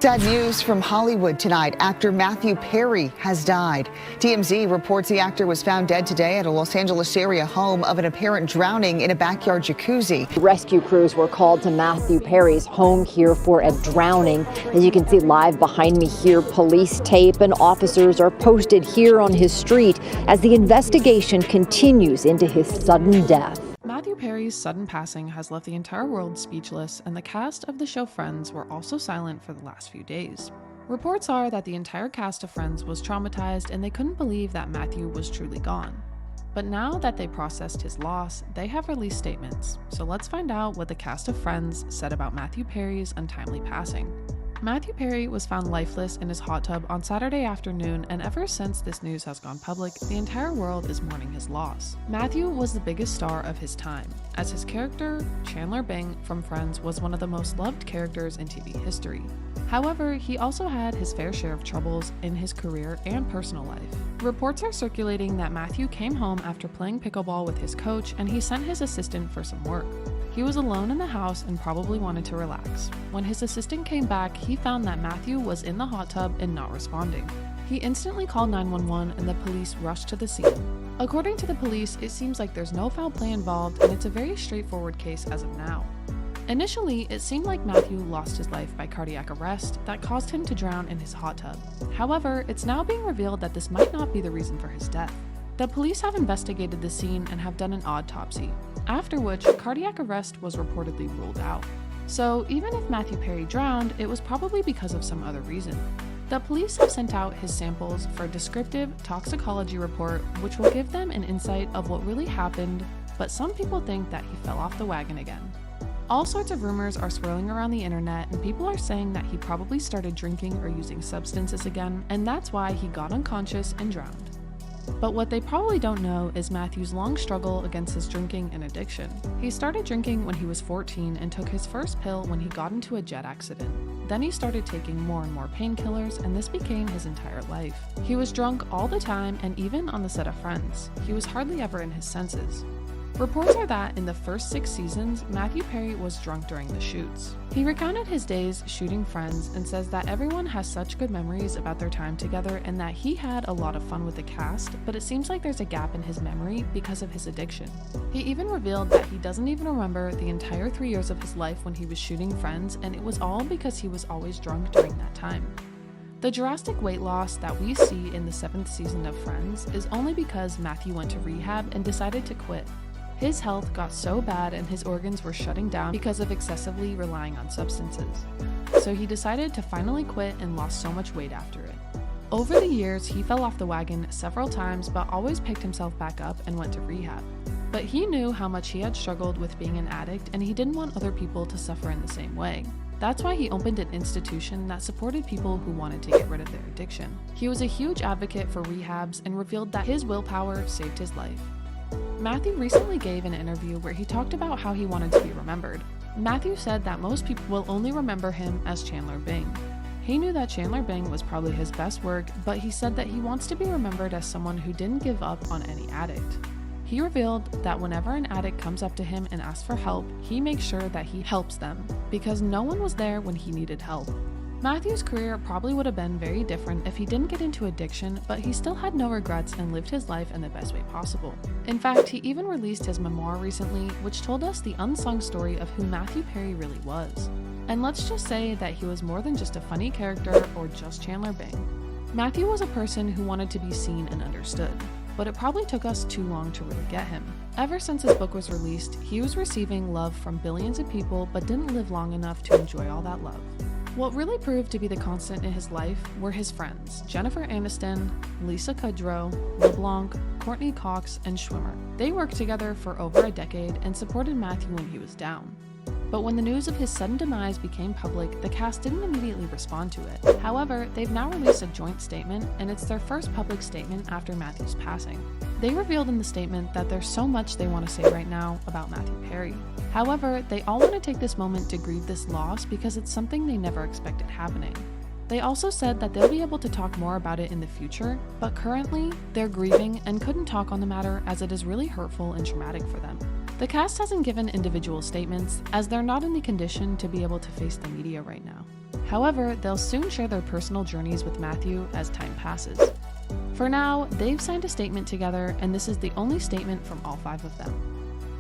Sad news from Hollywood tonight. Actor Matthew Perry has died. TMZ reports the actor was found dead today at a Los Angeles area home of an apparent drowning in a backyard jacuzzi. Rescue crews were called to Matthew Perry's home here for a drowning. As you can see live behind me here, police tape and officers are posted here on his street as the investigation continues into his sudden death. Matthew Perry's sudden passing has left the entire world speechless, and the cast of the show Friends were also silent for the last few days. Reports are that the entire cast of Friends was traumatized and they couldn't believe that Matthew was truly gone. But now that they processed his loss, they have released statements. So let's find out what the cast of Friends said about Matthew Perry's untimely passing. Matthew Perry was found lifeless in his hot tub on Saturday afternoon, and ever since this news has gone public, the entire world is mourning his loss. Matthew was the biggest star of his time, as his character, Chandler Bing from Friends, was one of the most loved characters in TV history. However, he also had his fair share of troubles in his career and personal life. Reports are circulating that Matthew came home after playing pickleball with his coach, and he sent his assistant for some work. He was alone in the house and probably wanted to relax. When his assistant came back, he found that Matthew was in the hot tub and not responding. He instantly called 911 and the police rushed to the scene. According to the police, it seems like there's no foul play involved and it's a very straightforward case as of now. Initially, it seemed like Matthew lost his life by cardiac arrest that caused him to drown in his hot tub. However, it's now being revealed that this might not be the reason for his death. The police have investigated the scene and have done an autopsy, after which cardiac arrest was reportedly ruled out. So even if Matthew Perry drowned, it was probably because of some other reason. The police have sent out his samples for a descriptive toxicology report, which will give them an insight of what really happened, but some people think that he fell off the wagon again. All sorts of rumors are swirling around the internet, and people are saying that he probably started drinking or using substances again, and that's why he got unconscious and drowned. But what they probably don't know is Matthew's long struggle against his drinking and addiction. He started drinking when he was 14 and took his first pill when he got into a jet accident. Then he started taking more and more painkillers, and this became his entire life. He was drunk all the time, and even on the set of Friends, he was hardly ever in his senses. Reports are that in the first 6 seasons, Matthew Perry was drunk during the shoots. He recounted his days shooting Friends and says that everyone has such good memories about their time together and that he had a lot of fun with the cast, but it seems like there's a gap in his memory because of his addiction. He even revealed that he doesn't even remember the entire 3 years of his life when he was shooting Friends, and it was all because he was always drunk during that time. The drastic weight loss that we see in the 7th season of Friends is only because Matthew went to rehab and decided to quit. His health got so bad and his organs were shutting down because of excessively relying on substances. So he decided to finally quit and lost so much weight after it. Over the years, he fell off the wagon several times but always picked himself back up and went to rehab. But he knew how much he had struggled with being an addict, and he didn't want other people to suffer in the same way. That's why he opened an institution that supported people who wanted to get rid of their addiction. He was a huge advocate for rehabs and revealed that his willpower saved his life. Matthew recently gave an interview where he talked about how he wanted to be remembered. Matthew said that most people will only remember him as Chandler Bing. He knew that Chandler Bing was probably his best work, but he said that he wants to be remembered as someone who didn't give up on any addict. He revealed that whenever an addict comes up to him and asks for help, he makes sure that he helps them, because no one was there when he needed help. Matthew's career probably would have been very different if he didn't get into addiction, but he still had no regrets and lived his life in the best way possible. In fact, he even released his memoir recently, which told us the unsung story of who Matthew Perry really was. And let's just say that he was more than just a funny character or just Chandler Bing. Matthew was a person who wanted to be seen and understood, but it probably took us too long to really get him. Ever since his book was released, he was receiving love from billions of people but didn't live long enough to enjoy all that love. What really proved to be the constant in his life were his friends, Jennifer Aniston, Lisa Kudrow, LeBlanc, Courtney Cox, and Schwimmer. They worked together for over a decade and supported Matthew when he was down. But when the news of his sudden demise became public, the cast didn't immediately respond to it. However, they've now released a joint statement, and it's their first public statement after Matthew's passing. They revealed in the statement that there's so much they want to say right now about Matthew Perry. However, they all want to take this moment to grieve this loss because it's something they never expected happening. They also said that they'll be able to talk more about it in the future, but currently, they're grieving and couldn't talk on the matter as it is really hurtful and traumatic for them. The cast hasn't given individual statements as they're not in the condition to be able to face the media right now. However, they'll soon share their personal journeys with Matthew as time passes. For now, they've signed a statement together, and this is the only statement from all 5 of them.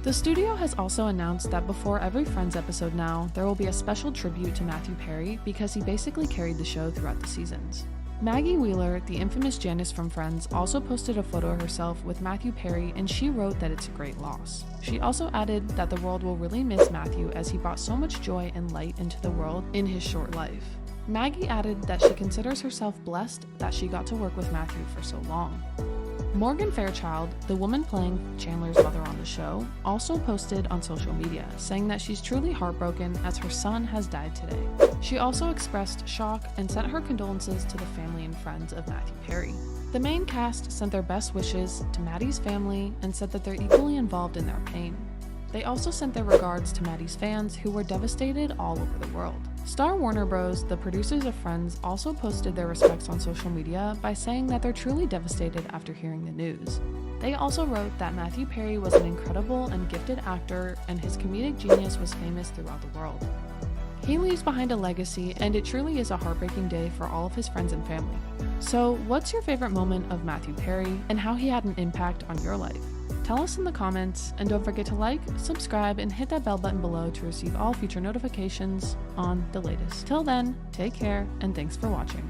The studio has also announced that before every Friends episode now, there will be a special tribute to Matthew Perry because he basically carried the show throughout the seasons. Maggie Wheeler, the infamous Janice from Friends, also posted a photo of herself with Matthew Perry, and she wrote that it's a great loss. She also added that the world will really miss Matthew as he brought so much joy and light into the world in his short life. Maggie added that she considers herself blessed that she got to work with Matthew for so long. Morgan Fairchild, the woman playing Chandler's mother on the show, also posted on social media, saying that she's truly heartbroken as her son has died today. She also expressed shock and sent her condolences to the family and friends of Matthew Perry. The main cast sent their best wishes to Maddie's family and said that they're equally involved in their pain. They also sent their regards to Maddie's fans, who were devastated all over the world. Star Warner Bros., the producers of Friends, also posted their respects on social media by saying that they're truly devastated after hearing the news. They also wrote that Matthew Perry was an incredible and gifted actor, and his comedic genius was famous throughout the world. He leaves behind a legacy, and it truly is a heartbreaking day for all of his friends and family. So, what's your favorite moment of Matthew Perry, and how he had an impact on your life? Tell us in the comments, and don't forget to like, subscribe, and hit that bell button below to receive all future notifications on the latest. Till then, take care, and thanks for watching.